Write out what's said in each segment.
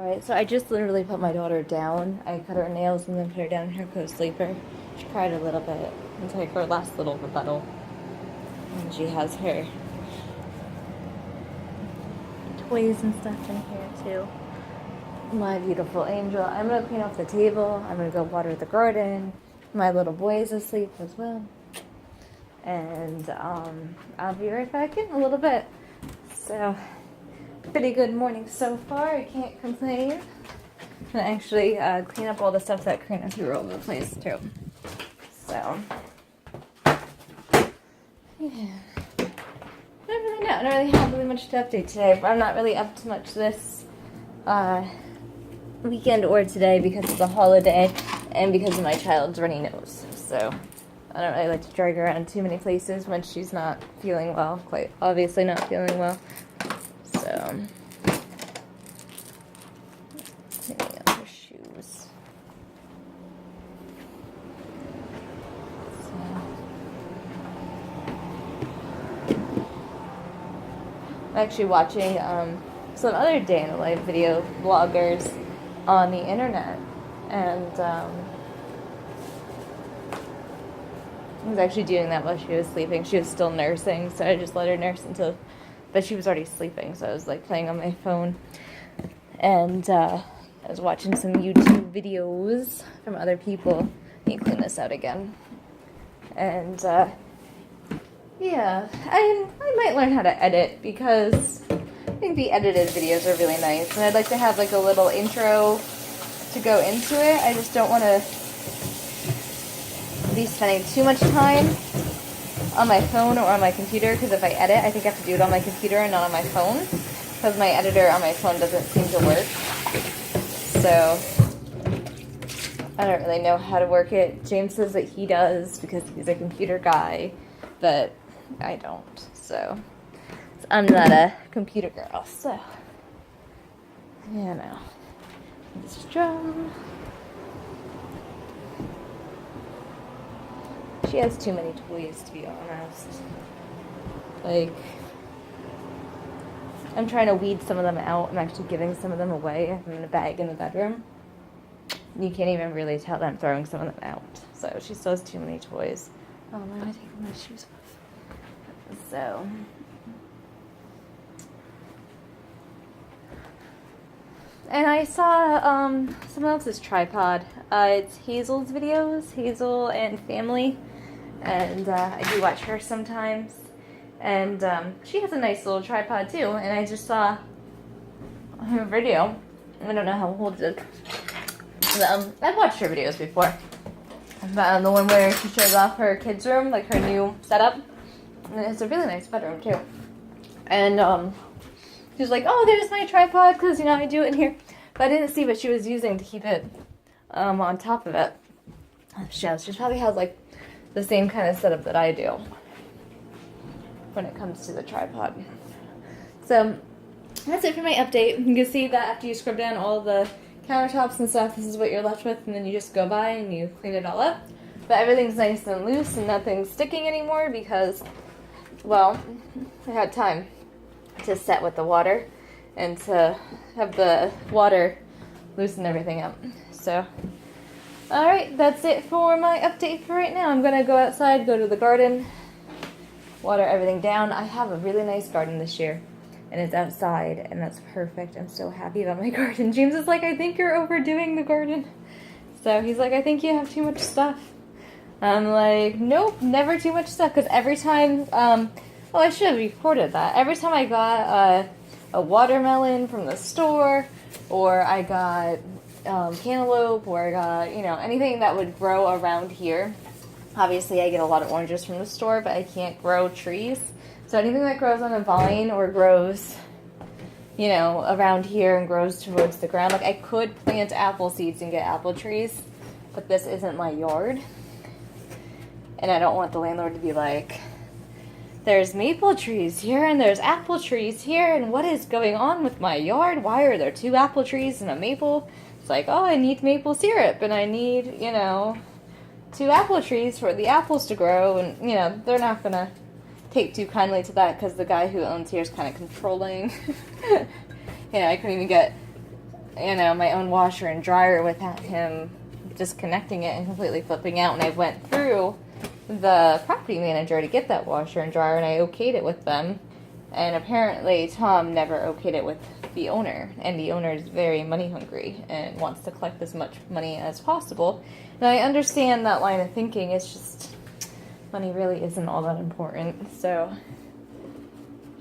Alright, so I just literally put my daughter down. I cut her nails and then put her down in her co-sleeper. She cried a little bit. It's like her last little rebuttal. And she has her toys and stuff in here too. My beautiful angel. I'm gonna clean off the table. I'm gonna go water the garden. My little boy is asleep as well. And I'll be right back in a little bit. So, pretty good morning so far. I can't complain. And actually clean up all the stuff that Karina threw all over the place too. So, yeah. I don't really know. I don't really have really much to update today. I'm not really up to much this weekend or today because it's a holiday and because of my child's runny nose. So, I don't really like to drag her around too many places when she's not feeling well. Quite obviously not feeling well. So, cleaning up her shoes. I'm actually watching some other day in the life video vloggers on the internet, and I was actually doing that while she was sleeping. She was still nursing, so I just let her nurse until, but she was already sleeping, so I was like playing on my phone, and I was watching some YouTube videos from other people. Let me clean this out again. And yeah, I might learn how to edit because I think the edited videos are really nice, and I'd like to have like a little intro to go into it. I just don't want to be spending too much time on my phone or on my computer, because if I edit, I think I have to do it on my computer and not on my phone, because my editor on my phone doesn't seem to work. So I don't really know how to work it. James says that he does because he's a computer guy, but I don't. So I'm not a computer girl, so you know. This drum. She has too many toys, to be honest. Like, I'm trying to weed some of them out. I'm actually giving some of them away. I have them in a bag in the bedroom. You can't even really tell that I'm throwing some of them out. So she still has too many toys. Oh, why am I taking my shoes off? So, and I saw someone else's tripod. It's Hazel's videos, Hazel and Family. And I do watch her sometimes. And she has a nice little tripod too. And I just saw her video. I don't know how old it is. I've watched her videos before. The one where she shows off her kids' room, like her new setup. And it's a really nice bedroom too. And she was like, oh, there's my tripod, because, you know, I do it in here. But I didn't see what she was using to keep it on top of it. She probably has, like, the same kind of setup that I do when it comes to the tripod. So, that's it for my update. You can see that after you scrub down all the countertops and stuff, this is what you're left with, and then you just go by and you clean it all up. But everything's nice and loose and nothing's sticking anymore because, well, I had time to set with the water and to have the water loosen everything up. So, alright, that's it for my update for right now. I'm going to go outside, go to the garden, water everything down. I have a really nice garden this year, and it's outside, and that's perfect. I'm so happy about my garden. James is like, I think you're overdoing the garden. So he's like, I think you have too much stuff. I'm like, nope, never too much stuff, because every time, oh, I should have recorded that. Every time I got a watermelon from the store, or I got cantaloupe, or I got, you know, anything that would grow around here. Obviously, I get a lot of oranges from the store, but I can't grow trees. So anything that grows on a vine or grows, you know, around here and grows towards the ground. Like, I could plant apple seeds and get apple trees, but this isn't my yard. And I don't want the landlord to be like, there's maple trees here and there's apple trees here, and what is going on with my yard? Why are there 2 apple trees and a maple? It's like, oh, I need maple syrup, and I need, you know, 2 apple trees for the apples to grow, and, you know, they're not going to take too kindly to that because the guy who owns here is kind of controlling. You know, I couldn't even get you know, my own washer and dryer without him disconnecting it and completely flipping out. And I went through the property manager to get that washer and dryer, and I okayed it with them. And apparently Tom never okayed it with the owner, and the owner is very money hungry and wants to collect as much money as possible. And I understand that line of thinking. It's just, money really isn't all that important. So,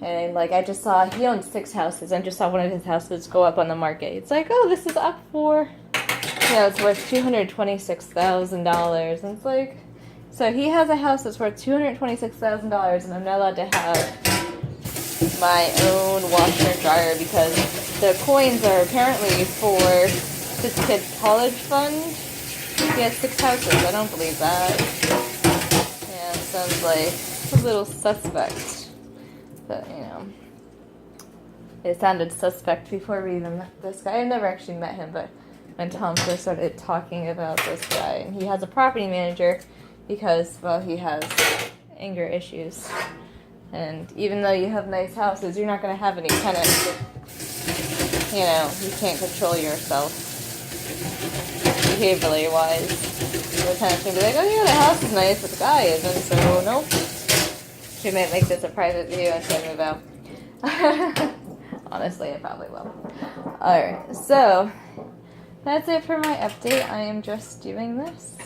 and like I just saw, he owns 6 houses, and just saw one of his houses go up on the market. It's like, oh, this is up for, you know, it's worth $226,000. And it's like, so he has a house that's worth $226,000, and I'm not allowed to have my own washer and dryer because the coins are apparently for this kid's college fund. He has 6 houses. I don't believe that. Yeah, sounds like a little suspect. But, you know, it sounded suspect before we even met this guy. I've never actually met him, but when Tom first started talking about this guy, and he has a property manager because, well, he has anger issues. And even though you have nice houses, you're not going to have any tenants. You know, you can't control yourself behaviorally wise. The tenants can be like, oh yeah, the house is nice, but the guy isn't, so nope. She might make this a private video and say move out. Honestly, I probably will. Alright, so that's it for my update. I am just doing this